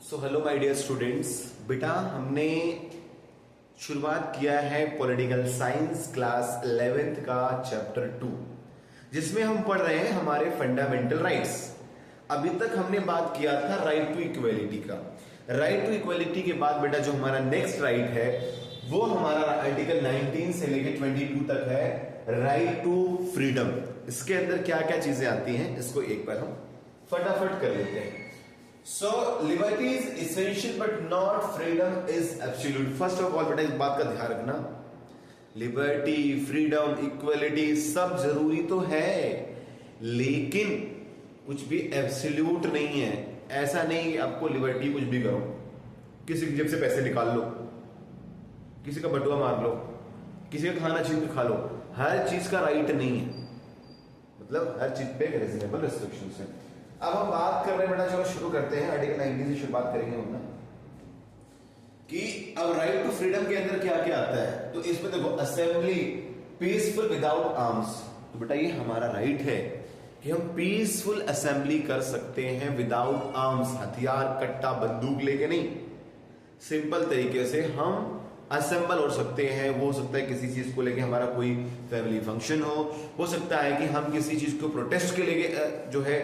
So hello my dear students, बेटा हमने शुरुआत किया है पॉलिटिकल साइंस क्लास 11th का चैप्टर 2, जिसमें हम पढ़ रहे हैं हमारे फंडामेंटल राइट्स। अभी तक हमने बात किया था राइट टू इक्वलिटी का। राइट टू इक्वलिटी के बाद बेटा जो हमारा नेक्स्ट राइट है वो हमारा आर्टिकल 19 से लेकर 22 तक है राइट टू फ्रीडम। इसके अंदर क्या क्या चीजें आती हैं इसको एक बार हम फटाफट कर लेते हैं। So liberty is essential but not freedom is absolute। First of all बेटा इस बात का ध्यान रखना, लिबर्टी, फ्रीडम, इक्वलिटी सब जरूरी तो है, लेकिन कुछ भी एब्सोल्यूट नहीं है। ऐसा नहीं कि आपको लिबर्टी कुछ भी करो, किसी की जेब से पैसे निकाल लो, किसी का बटुआ मार लो, किसी का खाना छीन के खा लो, हर चीज का राइट नहीं है। मतलब हर चीज पे रीजनेबल रिस्ट्रिक्शंस है। अब हम बात कर रहे हैं बेटा, चलो शुरू करते हैं। आर्टिकल 19 से शुरुआत करेंगे हम ना कि अब राइट टू फ्रीडम के अंदर क्या क्या आता है। तो इसमें देखो, असेंबली पीसफुल विदाउट आर्म्स। तो बेटा ये हमारा राइट है कि हम पीसफुल असेंबली कर सकते हैं विदाउट आर्म्स, हथियार कट्टा बंदूक लेके नहीं, सिंपल तरीके से हम असेंबल हो सकते हैं। वो हो सकता है किसी चीज को लेके हमारा कोई फैमिली फंक्शन हो सकता है कि हम किसी चीज को प्रोटेस्ट के लिए जो है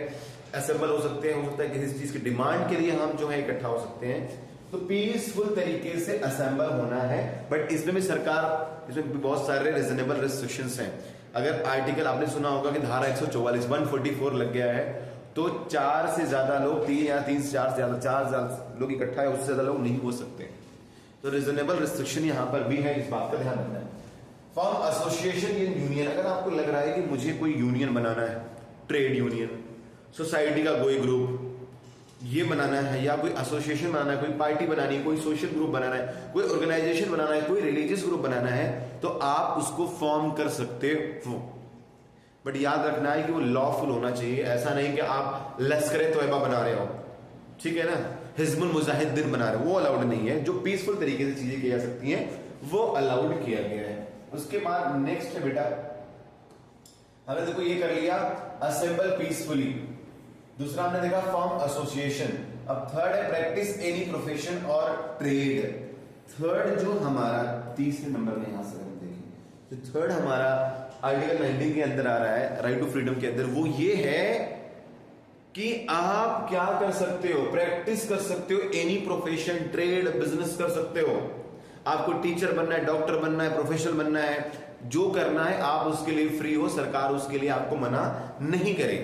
असेंबल हो सकते हैं, हो सकता है किसी चीज की डिमांड के लिए हम जो है इकट्ठा हो सकते हैं। तो पीसफुल तरीके से असेंबल होना है। बट इसमें भी सरकार, इसमें भी बहुत सारे रीजनेबल रिस्ट्रिक्शंस हैं। अगर आर्टिकल आपने सुना होगा कि धारा 144 144 लग गया है, तो 4 से ज्यादा लोग, 3 या 3 से 4 से ज्यादा, 4 लोग इकट्ठा है, उससे ज्यादा लोग नहीं हो सकते। तो रीजनेबल रिस्ट्रिक्शन यहां पर भी है, इस बात का ध्यान रखना है। फॉर्म एसोसिएशन इन यूनियन, अगर आपको लग रहा है कि मुझे कोई यूनियन बनाना है, ट्रेड यूनियन, सोसाइटी का कोई ग्रुप ये बनाना है, या कोई एसोसिएशन बनाना है, कोई पार्टी बनानी है, कोई सोशल ग्रुप बनाना है, कोई ऑर्गेनाइजेशन बनाना है, कोई रिलीजियस ग्रुप बनाना है, तो आप उसको फॉर्म कर सकते हो। बट याद रखना है कि वो लॉफुल होना चाहिए। ऐसा नहीं कि आप लश्कर तोयबा बना रहे हो, ठीक है ना, हिजबुल मुजाहिदीन बना रहे हो, वो अलाउड नहीं है। जो पीसफुल तरीके से चीजें की जा सकती हैं वो अलाउड किया गया है। उसके बाद नेक्स्ट है बेटा, हमने देखो ये कर लिया असेंबल पीसफुली। दूसरा हमने देखा फॉर्म एसोसिएशन। अब थर्ड है प्रैक्टिस एनी प्रोफेशन और ट्रेड। थर्ड जो हमारा तीसरे नंबर में यहां से हम देखें, तो थर्ड हमारा आर्टिकल 19 के अंदर आ रहा है राइट टू फ्रीडम के अंदर, वो ये है कि आप क्या कर सकते हो, प्रैक्टिस कर सकते हो एनी प्रोफेशन, ट्रेड, बिजनेस कर सकते हो। आपको टीचर बनना है, डॉक्टर बनना है, प्रोफेशनल बनना है, जो करना है आप उसके लिए फ्री हो, सरकार उसके लिए आपको मना नहीं करे,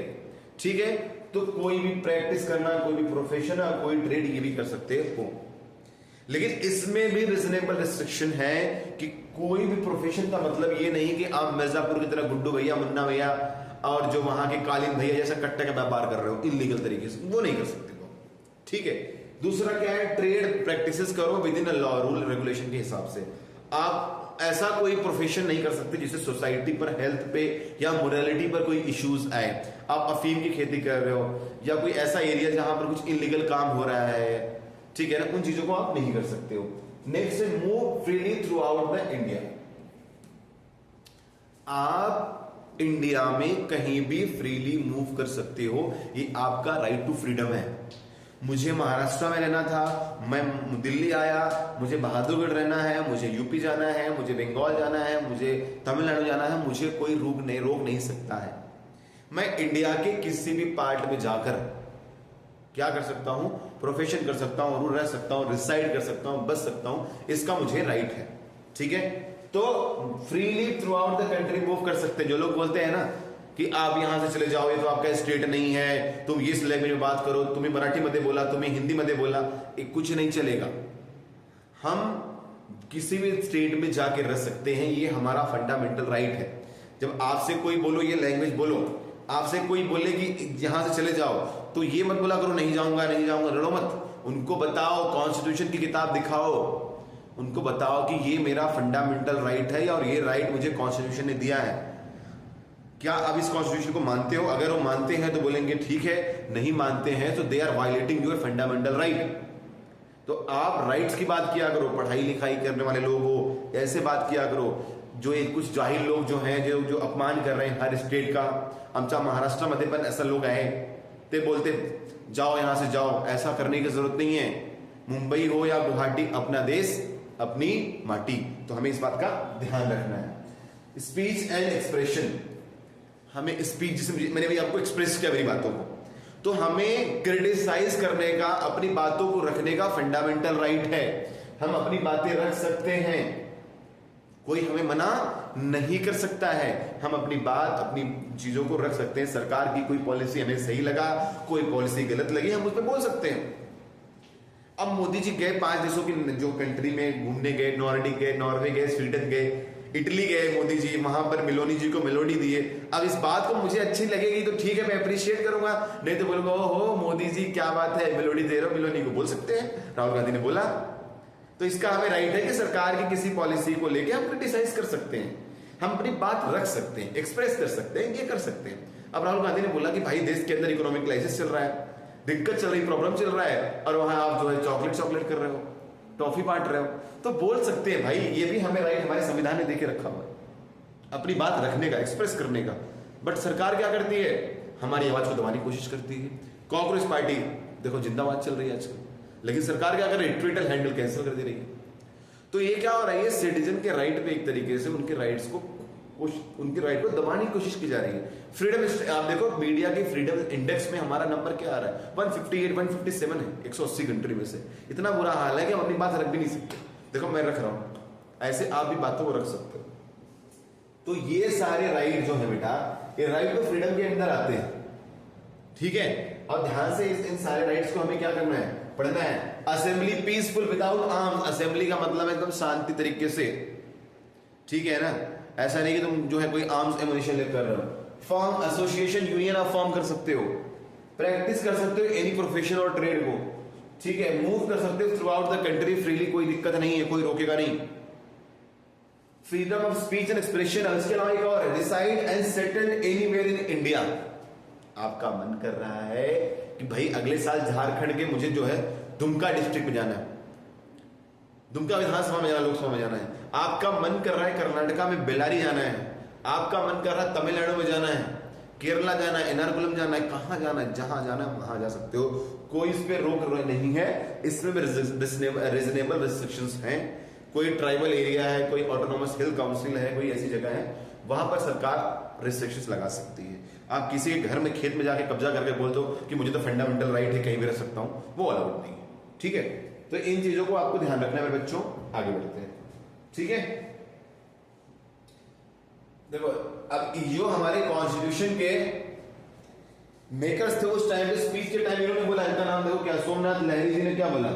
ठीक है। तो कोई भी प्रैक्टिस करना, कोई भी प्रोफेशन और कोई ट्रेड ये भी कर सकते हो। लेकिन इसमें भी रीजनेबल रिस्ट्रिक्शन है कि कोई भी प्रोफेशन का मतलब ये नहीं कि आप मिर्जापुर की तरह गुड्डू भैया, मुन्ना भैया और जो वहां के कालीन भैया जैसा कट्टे का व्यापार कर रहे हो इलीगल तरीके से, वो नहीं कर सकते हो, ठीक है। दूसरा क्या है, ट्रेड प्रैक्टिसेस करो with in law, rule regulation के हिसाब से। आप ऐसा कोई प्रोफेशन नहीं कर सकते जिससे सोसाइटी पर, हेल्थ पे या मोरालिटी पर कोई इश्यूज आए। आप अफीम की खेती कर रहे हो या कोई ऐसा एरिया जहां पर कुछ इलीगल काम हो रहा है, ठीक है ना, उन चीजों को आप नहीं कर सकते हो। नेक्स्ट है move freely through out the India. आप इंडिया में कहीं भी फ्रीली मूव कर सकते हो, ये आपका राइट टू फ्रीडम है। मुझे महाराष्ट्र में रहना था, मैं दिल्ली आया, मुझे बहादुरगढ़ रहना है, मुझे यूपी जाना है, मुझे बंगाल जाना है, मुझे तमिलनाडु जाना है, मुझे कोई रोक नहीं सकता है। मैं इंडिया के किसी भी पार्ट में जाकर क्या कर सकता हूं, प्रोफेशन कर सकता हूं, रूल रह सकता हूं, रिसाइड कर सकता हूं, बच सकता हूं, इसका मुझे राइट है, ठीक है। तो freely through out the country move कर सकते हैं। जो लोग बोलते हैं ना कि आप यहां से चले जाओ, ये तो आपका स्टेट नहीं है, तुम इस लैंग्वेज में बात करो, तुम्हें मराठी मध्ये बोला, तुम्हें हिंदी मध्ये बोला, कुछ नहीं चलेगा। हम किसी भी स्टेट में जाके रह सकते हैं, ये हमारा फंडामेंटल राइट है। जब आपसे कोई बोलो ये लैंग्वेज बोलो, आपसे कोई बोले कि यहां से चले जाओ, तो ये मत बोला करो नहीं जाऊंगा नहीं जाऊंगा, लड़ो मत। उनको बताओ, कॉन्स्टिट्यूशन की किताब दिखाओ, उनको बताओ कि ये मेरा फंडामेंटल राइट है और ये राइट मुझे कॉन्स्टिट्यूशन ने दिया है। क्या आप इस कॉन्स्टिट्यूशन को मानते हो? अगर वो मानते हैं तो बोलेंगे ठीक है, नहीं मानते हैं तो they are violating your fundamental right. तो आप राइट्स की बात किया करो, पढ़ाई लिखाई करने वाले लोग हो ऐसे बात किया करो। जो एक कुछ जाहिल लोग जो हैं, जो अपमान कर रहे हैं हर स्टेट का, आमच्या महाराष्ट्रामध्ये पण ऐसा लोग आहे, ते बोलते जाओ यहां से जाओ, ऐसा करने की जरूरत नहीं है। मुंबई हो या गुवाहाटी, अपना देश अपनी माटी। तो हमें इस बात का ध्यान रखना है। स्पीच एंड एक्सप्रेशन, हमें स्पीच, जिसे मैंने भी आपको एक्सप्रेस किया मेरी बातों को, तो हमें क्रिटिसाइज करने का, अपनी बातों को रखने का फंडामेंटल राइट है। हम अपनी बातें रख सकते हैं, कोई हमें मना नहीं कर सकता है। हम अपनी बात, अपनी चीजों को रख सकते हैं। सरकार की कोई पॉलिसी हमें सही लगा, कोई पॉलिसी गलत लगी, हम उस पर बोल सकते हैं। अब मोदी जी गए 5 देशों की जो कंट्री में घूमने गए, नॉर्डिक गए, नॉर्वे गए, स्वीडन गए, इटली गए मोदी जी, वहां पर मेलोनी जी को मेलोडी दिए। अब इस बात को मुझे अच्छी लगेगी तो ठीक है, मैं अप्रिशिएट करूंगा, नहीं तो बोलूंगा ओहो मोदी जी क्या बात है, मेलोडी दे रहे हो। मेलोनी को बोल सकते हैं, राहुल गांधी ने बोला। तो इसका हमें राइट है कि सरकार की किसी पॉलिसी को लेके हम क्रिटिसाइज कर सकते हैं, हम अपनी बात रख सकते हैं, एक्सप्रेस कर सकते हैं, ये कर सकते हैं। अब राहुल गांधी ने बोला कि भाई देश के अंदर इकोनॉमिक क्राइसिस चल रहा है, दिक्कत चल रही, प्रॉब्लम चल रहा है, और वहां आप जो है चॉकलेट कर रहे हो, टॉफी बांट रहे हो, तो बोल सकते हैं भाई, ये भी हमें राइट हमारे संविधान ने देके रखा हुआ है अपनी बात रखने का, एक्सप्रेस करने का। बट सरकार क्या करती है, हमारी आवाज को दबाने की कोशिश करती है। कॉकरोच पार्टी देखो जिंदाबाद चल रही है आजकल, लेकिन सरकार क्या कर रही है, ट्विटर हैंडल कैंसिल कर दे रही है। तो ये क्या हो रहा है, सिटीजन के राइट पे एक तरीके से उनके राइट्स को, उनके राइट को दबाने की कोशिश की जा रही है। फ्रीडम, आप देखो मीडिया की फ्रीडम इंडेक्स में हमारा नंबर क्या आ रहा है, 158, 157 है 180 कंट्री में से। इतना बुरा हाल है कि हम अपनी बात रख भी नहीं सकते। देखो मैं रख रहा हूं, ऐसे आप भी बातों को रख सकते हो। तो ये सारे राइट जो है बेटा, ये राइट तो फ्रीडम के अंदर आते हैं, ठीक है। और ध्यान से इन सारे राइट्स को हमें क्या करना है, पढ़ना है। Assembly peaceful without arms, assembly का मतलब है एकदम शांति तरीके से, ठीक है ना, ऐसा नहीं कि तुम जो है कोई आर्म्स एमुनेशन लेकर कर रहे हो। फॉर्म एसोसिएशन, यूनियन आप फॉर्म कर सकते हो, प्रैक्टिस कर सकते हो एनी प्रोफेशन और ट्रेड को, ठीक है। मूव कर सकते हो through out the country freely, कोई दिक्कत नहीं है, कोई रोकेगा नहीं। Freedom of speech and expression, इसके अलावा एक और है, decide and settle anywhere in India. आपका मन कर रहा है कि भाई अगले साल झारखंड के मुझे जो है दुमका डिस्ट्रिक्ट में जाना है, दुमका विधानसभा में जाना, लोकसभा में जाना है। आपका मन कर रहा है कर्नाटका में बेलारी जाना है, आपका मन कर रहा है तमिलनाडु में जाना है, केरला जाना है, एर्नाकुलम जाना है, कहां जाना है, जहां जाना है वहां जा सकते हो, कोई इस पे रोक नहीं है। इसमें भी रीजनेबल रिस्ट्रिक्शंस हैं। कोई ट्राइबल एरिया है, कोई ऑटोनोमस हिल काउंसिल है, कोई ऐसी जगह है, वहां पर सरकार रिस्ट्रिक्शंस लगा सकती है। आप किसी के घर में, खेत में जाके कब्जा करके बोल दो कि मुझे तो फंडामेंटल राइट है, कहीं भी रह सकता हूं, वो अलाउड नहीं है, ठीक है। तो इन चीजों को आपको ध्यान रखना है मेरे बच्चों। आगे बढ़ते हैं, ठीक है। देखो अब जो हमारे कॉन्स्टिट्यूशन के मेकर्स थे उस टाइम पे, स्पीच के टाइम इन्होंने बोला, इनका नाम देखो क्या, सोमनाथ लहरी जी ने क्या बोला,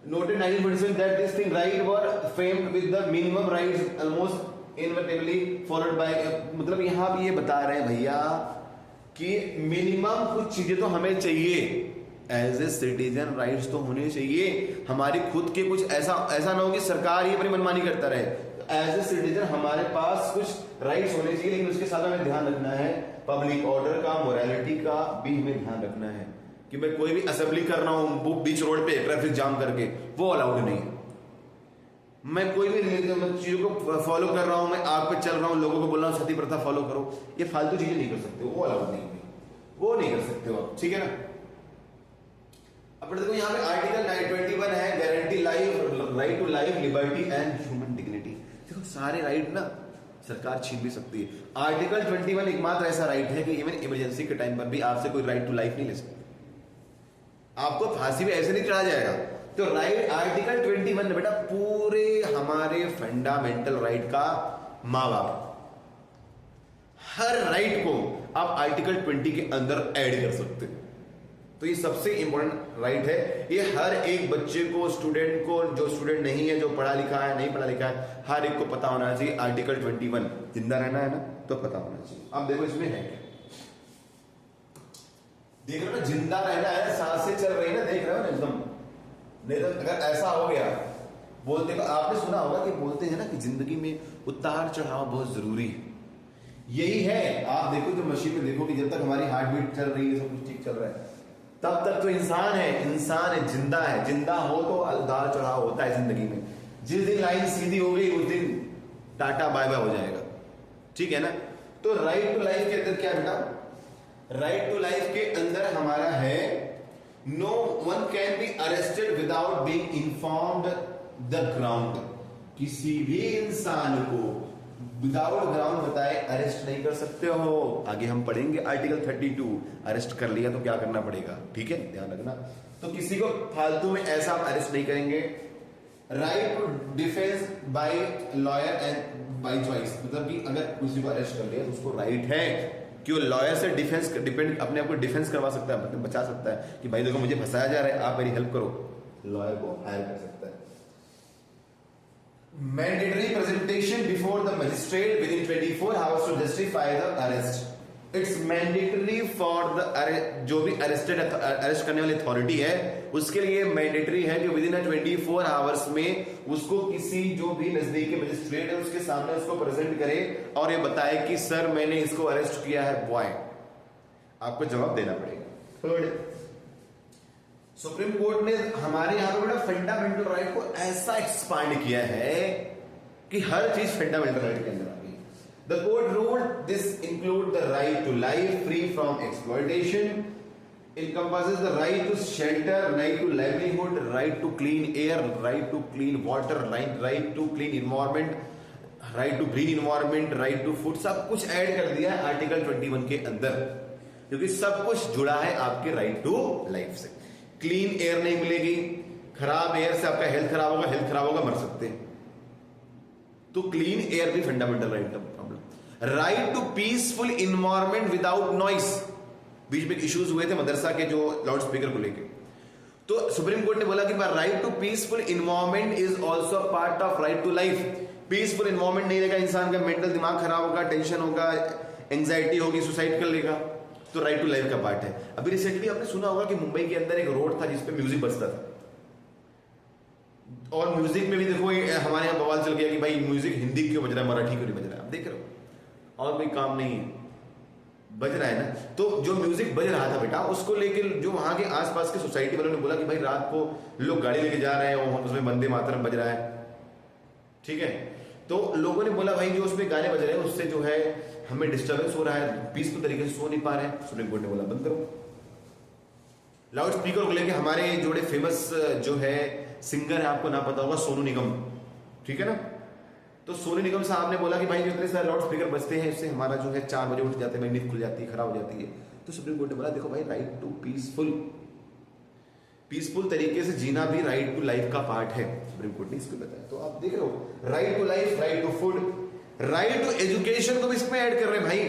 noted 1947 that this thing right were framed with the minimum rights almost inevitably followed by, मतलब यहां भी ये बता रहे हैं भैया कि मिनिमम कुछ चीजें तो हमें चाहिए, एज ए सिटीजन राइट्स तो होने चाहिए हमारी खुद के। कुछ ऐसा ना हो कि सरकार ही अपनी मनमानी करता रहे। एज ए सिटीजन हमारे पास कुछ राइट्स होने चाहिए, लेकिन उसके साथ हमें ध्यान रखना है पब्लिक ऑर्डर का, मोरालिटी का भी हमें ध्यान रखना है कि मैं कोई भी असेंबली कर रहा हूं बीच रोड पे ट्रैफिक जाम करके, वो अलाउड नहीं है। मैं कोई भी चीजों को फॉलो कर रहा हूं, मैं आग पे चल रहा हूं, लोगों को बोल रहा हूं सती प्रथा फॉलो करो, ये फालतू चीजें नहीं कर सकते, वो अलाउड नहीं है, वो नहीं कर सकते हो आप, ठीक है ना। अब देखो यहाँ पे आर्टिकल 921 है, guarantee life, right to life, liberty and human dignity. देखो सारे राइट ना सरकार छीन भी सकती है। आर्टिकल 21 एकमात्र ऐसा राइट है कि इवन इमरजेंसी के टाइम पर भी आपसे कोई राइट टू लाइफ नहीं ले सकता, आपको फांसी भी ऐसे नहीं चढ़ा जाएगा। तो राइट आर्टिकल 21 बेटा पूरे हमारे फंडामेंटल राइट का माँ बाप, हर राइट को आप आर्टिकल 20 के अंदर ऐड कर सकते हैं। तो ये सबसे इंपॉर्टेंट राइट है, ये हर एक बच्चे को, स्टूडेंट को, जो स्टूडेंट नहीं है, जो पढ़ा लिखा है, नहीं पढ़ा लिखा है, हर एक को पता होना चाहिए। आर्टिकल 21 जिंदा रहना है ना, तो पता होना चाहिए। अब देखो इसमें है क्या, देख रहे हो ना, जिंदा रहना है, सांसें चल रही है ना, देख रहे हो ना एकदम। नहीं तो अगर ऐसा हो गया, बोलते को आपने सुना होगा कि बोलते हैं ना कि जिंदगी में उतार चढ़ाव बहुत जरूरी है, यही है। आप देखो तो मशीन में देखो कि जब तक हमारी हार्ट बीट चल रही है, सब कुछ ठीक चल रहा है, तब तक तो इंसान है, जिंदा है। जिंदा हो तो उतार चढ़ाव होता है जिंदगी में। जिस दिन लाइन सीधी हो गई उस दिन टाटा बाय बाय हो जाएगा, ठीक है ना। तो राइट टू लाइफ के अंदर क्या बेटा, राइट टू लाइफ के अंदर हमारा है no one can be arrested without being informed the ground, किसी भी इंसान को विदाउट ग्राउंड बताए अरेस्ट नहीं कर सकते हो। आगे हम पढ़ेंगे आर्टिकल 32, अरेस्ट कर लिया तो क्या करना पड़ेगा, ठीक है, ध्यान रखना। तो किसी को फालतू में ऐसा अरेस्ट नहीं करेंगे। Right to defence by lawyer and by choice, मतलब कि अगर किसी को अरेस्ट कर लिया तो उसको राइट है कि वो लॉयर से डिफेंस डिपेंड अपने आप को डिफेंस करवा सकता है, मतलब बचा सकता है कि भाई देखो मुझे फंसाया जा रहा है, आप मेरी हेल्प करो, लॉयर को हायर कर सकता है। Mandatory presentation before the magistrate within 24 hours to justify the arrest. It's mandatory for the जो भी अरेस्ट करने वाली अथॉरिटी है उसके लिए मैंडेटरी है कि विदिन 24 आवर्स में उसको किसी जो भी नजदीकी मजिस्ट्रेट है उसके सामने उसको प्रेजेंट करे और ये बताए कि सर मैंने इसको अरेस्ट किया है, व्हाई, आपको जवाब देना पड़ेगा। थर्ड, सुप्रीम कोर्ट ने हमारे यहां पर बड़ा फंडामेंटल राइट को ऐसा एक्सपांड किया है कि हर चीज फंडामेंटल राइट के अंदर आ गई। The court ruled this include the right to life free from exploitation, encompasses the right to shelter, right to livelihood, right to clean air, right to clean water, right to clean environment, right to green environment, right to food, सब कुछ add कर दिया है article 21 के अंदर, क्योंकि सब कुछ जुड़ा है आपके राइट टू लाइफ से। क्लीन एयर नहीं मिलेगी, खराब एयर से आपका हेल्थ खराब होगा, मर सकते हैं, तो क्लीन एयर भी फंडामेंटल राइट का problem. Right to peaceful environment without noise, बीच में इश्यूज हुए थे मदरसा के जो लाउड स्पीकर को लेके, तो सुप्रीम कोर्ट ने बोला कि right to peaceful environment is also part of right to life. Peaceful environment नहीं रहेगा, इंसान का मेंटल दिमाग खराब होगा, टेंशन होगा, एंजाइटी होगी, सुसाइड कर लेगा, तो राइट टू लाइफ का पार्ट है। अभी रिसेंटली आपने सुना होगा कि मुंबई के अंदर एक रोड था जिसपे म्यूजिक बजता था, और म्यूजिक में भी देखो हमारे यहाँ बवाल चल गया कि भाई म्यूजिक हिंदी क्यों बज रहा है, मराठी क्यों नहीं बज रहा है। आप देख रहे हो और कोई काम नहीं है, बज रहा है ना। तो जो म्यूजिक बज रहा था बेटा, उसको लेके जो वहां के आसपास के सोसाइटी वालों ने बोला कि भाई रात को लोग गाड़ी लेके जा रहे हैं और उसमें वंदे मातरम बज रहा है, ठीक है। तो लोगों ने बोला भाई जो उसमें गाने बज रहे हैं उससे जो है हमें डिस्टर्बेंस हो रहा है, पीसफुल तरीके से सो नहीं पा रहे हैं। सुप्रीम कोर्ट ने बोला बंद करो। लाउड स्पीकर को लेके हमारे जोड़े फेमस जो है सिंगर है, आपको ना पता होगा, सोनू निगम, ठीक है ना। तो सोनू निगम साहब ने बोला कि भाई जो इतने सारे लाउड स्पीकर बजते हैं इससे हमारा जो है 4 बजे उठ जाते हैं, नींद खुल जाती है, खराब हो जाती है। तो सुप्रीम कोर्ट ने बोला देखो भाई राइट टू पीसफुल तरीके से जीना भी राइट टू लाइफ का पार्ट है, सुप्रीम कोर्ट ने इसको बताया। तो आप देख रहे हो right to life, right to food, right to education को भी इसमें ऐड कर रहे हैं भाई,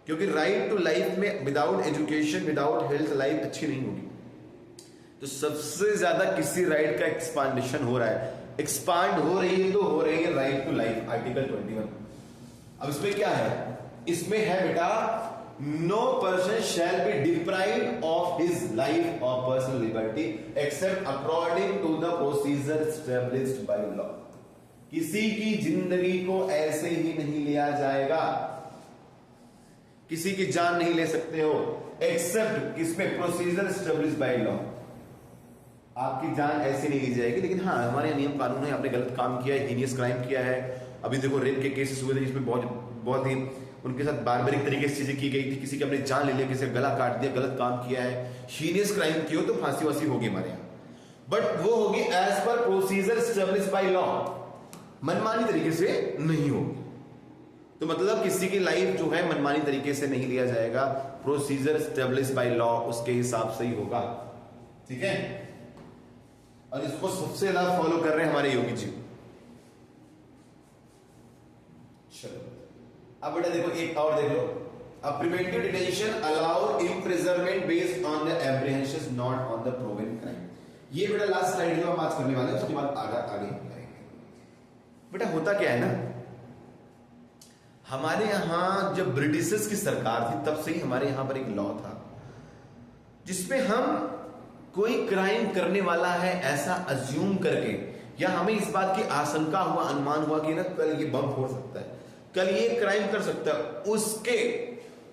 क्योंकि राइट टू लाइफ में without education without health life अच्छी नहीं होगी। तो सबसे ज्यादा किसी राइट का एक्सपांडेशन हो रहा है, एक्सपांड हो रही है तो हो रही है राइट टू लाइफ, आर्टिकल 21। अब इसमें क्या है, इसमें है बेटा no person shall be deprived of his life और personal liberty except according to the procedure established by law. किसी की जिंदगी को ऐसे ही नहीं लिया जाएगा, किसी की जान नहीं ले सकते हो एक्सेप्ट किसमें, प्रोसीजर एस्टैब्लिश्ड बाय लॉ। आपकी जान ऐसे नहीं ली जाएगी, लेकिन हाँ हमारे यहाँ नियम कानून है, आपने गलत काम किया है, हीनियस क्राइम किया है। अभी देखो रेप के केसेस हुए थे जिसमें बहुत ही उनके साथ बारबरिक तरीके से चीजें की गई थी, किसी की अपनी जान ले लिया, किसी का गला काट दिया, गलत काम किया है, हीनियस क्राइम की हो तो फांसी वासी होगी हमारे यहाँ, बट वो होगी as per procedure established by law, मनमानी तरीके से नहीं होगी। तो मतलब किसी की लाइफ जो है मनमानी तरीके से नहीं लिया जाएगा, प्रोसीजर एस्टैब्लिश्ड बाय लॉ उसके हिसाब से ही होगा, ठीक है। और इसको सबसे ज्यादा फॉलो कर रहे हैं हमारे योगी जी। चलो अब बेटा देखो एक और देख लो, a preventive detention allow imprisonment based on the apprehension not on the proven crime. ये बेटा लास्ट स्लाइड जो हम आज करने वाले हैं, उसके बाद आगे बेटा होता क्या है ना, हमारे यहां जब ब्रिटिशर्स की सरकार थी तब से ही हमारे यहां पर एक लॉ था जिसमें हम कोई क्राइम करने वाला है ऐसा अज्यूम करके, या हमें इस बात की आशंका हुआ, अनुमान हुआ कि ना कल ये बम फोड़ सकता है, कल ये क्राइम कर सकता है,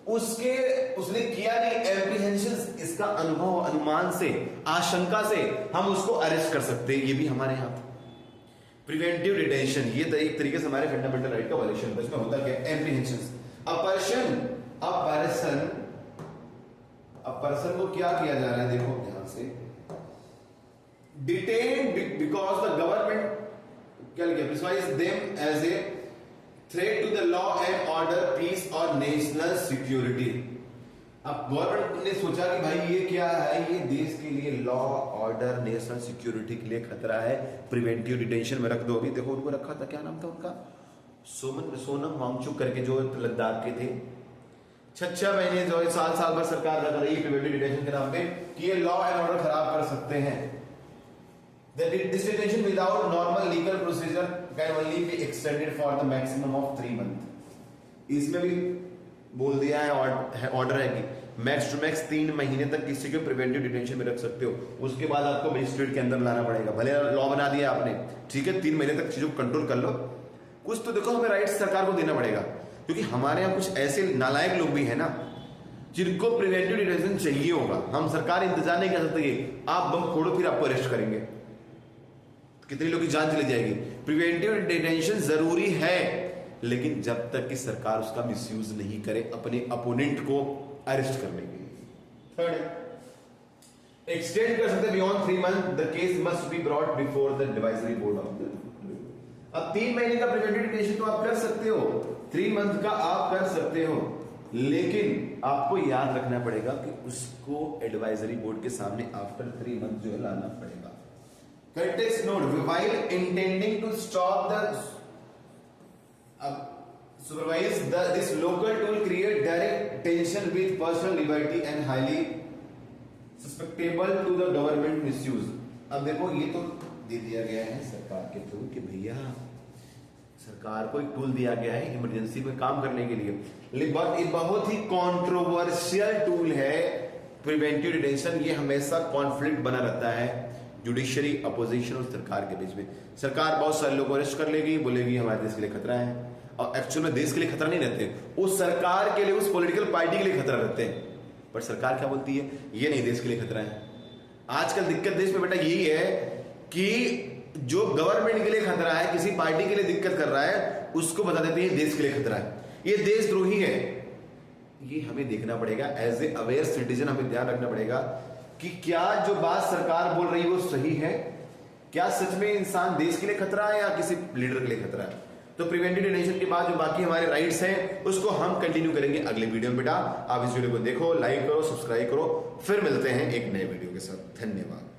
उसने किया नहीं, एप्रीहेंशन इसका अनुभव अनुमान से, आशंका से हम उसको अरेस्ट कर सकते हैं। ये भी हमारे यहां था प्रिवेंटिव डिटेंशन, ये एक तरीके से हमारे फंडामेंटल राइट का वायलेशन है। इसमें अब पर्सन को क्या किया जा रहा है, देखो ध्यान से, detain because the government classifies them as a threat to the law and order, peace और नेशनल सिक्योरिटी। अब गवर्नमेंट ने सोचा कि भाई ये क्या है, ये देश के लिए लॉ ऑर्डर नेशनल सिक्योरिटी के लिए खतरा है, प्रिवेंटिव डिटेंशन में रख दो। अभी देखो उनको रखा था, क्या नाम था उनका, सोनम वांगचुक करके, जो लद्दाख के थे। 6 महीने जो है, साल भर सरकार लगा रही है प्रिवेंटिव डिटेंशन के नाम पे कि ये लॉ एंड ऑर्डर खराब कर सकते हैं। This detention without normal legal procedure can only be extended for the maximum of 3 months। इसमें भी बोल दिया है, ऑर्डर है कि मैक्स टू मैक्स 3 महीने तक किसी को प्रिवेंटिव डिटेंशन में रख सकते हो, उसके बाद आपको मजिस्ट्रेट के अंदर लाना पड़ेगा। भले लॉ बना दिया आपने, ठीक है, 3 महीने तक चीजों को कंट्रोल कर लो, कुछ तो देखो हमें राइट्स सरकार को देना पड़ेगा, क्योंकि हमारे यहाँ कुछ ऐसे नालायक लोग भी है ना जिनको प्रिवेंटिव डिटेंशन चाहिए होगा। हम सरकार इंतजार नहीं कर सकते, आप बम फोड़ो फिर आपको अरेस्ट करेंगे, कितने लोगों की जान चली जाएगी। प्रिवेंटिव डिटेंशन जरूरी है, लेकिन जब तक कि सरकार उसका मिसयूज नहीं करे अपने अपोनेंट को अरेस्ट करने के लिए। थर्ड, एक्सटेंड कर सकते beyond 3 month, the case must be brought before the advisory board of. अब 3 महीने का प्रिवेंटिव डिटेंशन तो आप कर सकते हो, 3 मंथ का आप कर सकते हो, लेकिन आपको याद रखना पड़ेगा कि उसको एडवाइजरी बोर्ड के सामने आफ्टर 3 मंथ जो है लाना पड़ेगा। Context note, while intending to stop the supervise this local tool create direct tension with personal liberty and highly susceptible to the government misuse। अब देखो ये तो दे दिया गया है सरकार के थ्रू कि भैया सरकार को एक टूल दिया गया है इमरजेंसी में काम करने के लिए, लेकिन ये बहुत ही कंट्रोवर्शियल टूल है प्रिवेंटिव डिटेंशन। ये हमेशा कॉन्फ्लिक्ट बना रहता है जुडिशरी, अपोजिशन और सरकार के बीच में। सरकार बहुत सारे लोगों को अरेस्ट कर लेगी, बोलेगी हमारे देश के लिए खतरा है, और एक्चुअल में देश के लिए खतरा नहीं रहते, उस सरकार के लिए, उस पॉलिटिकल पार्टी के लिए खतरा रहते हैं। पर सरकार क्या बोलती है, ये नहीं देश के लिए खतरा है। आजकल दिक्कत देश में बेटा यही है कि जो गवर्नमेंट के लिए खतरा है, किसी पार्टी के लिए दिक्कत कर रहा है, उसको बता देते हैं देश के लिए खतरा है, ये देशद्रोही है। ये हमें देखना पड़ेगा, एज ए अवेयर सिटीजन हमें ध्यान रखना पड़ेगा कि क्या जो बात सरकार बोल रही है वो सही है, क्या सच में इंसान देश के लिए खतरा है या किसी लीडर के लिए खतरा है। तो प्रिवेंटिव डिटेंशन के बाद जो बाकी हमारे राइट्स हैं उसको हम कंटिन्यू करेंगे अगले वीडियो में। बेटा आप इस वीडियो को देखो, लाइक करो, सब्सक्राइब करो, फिर मिलते हैं एक नए वीडियो के साथ। धन्यवाद।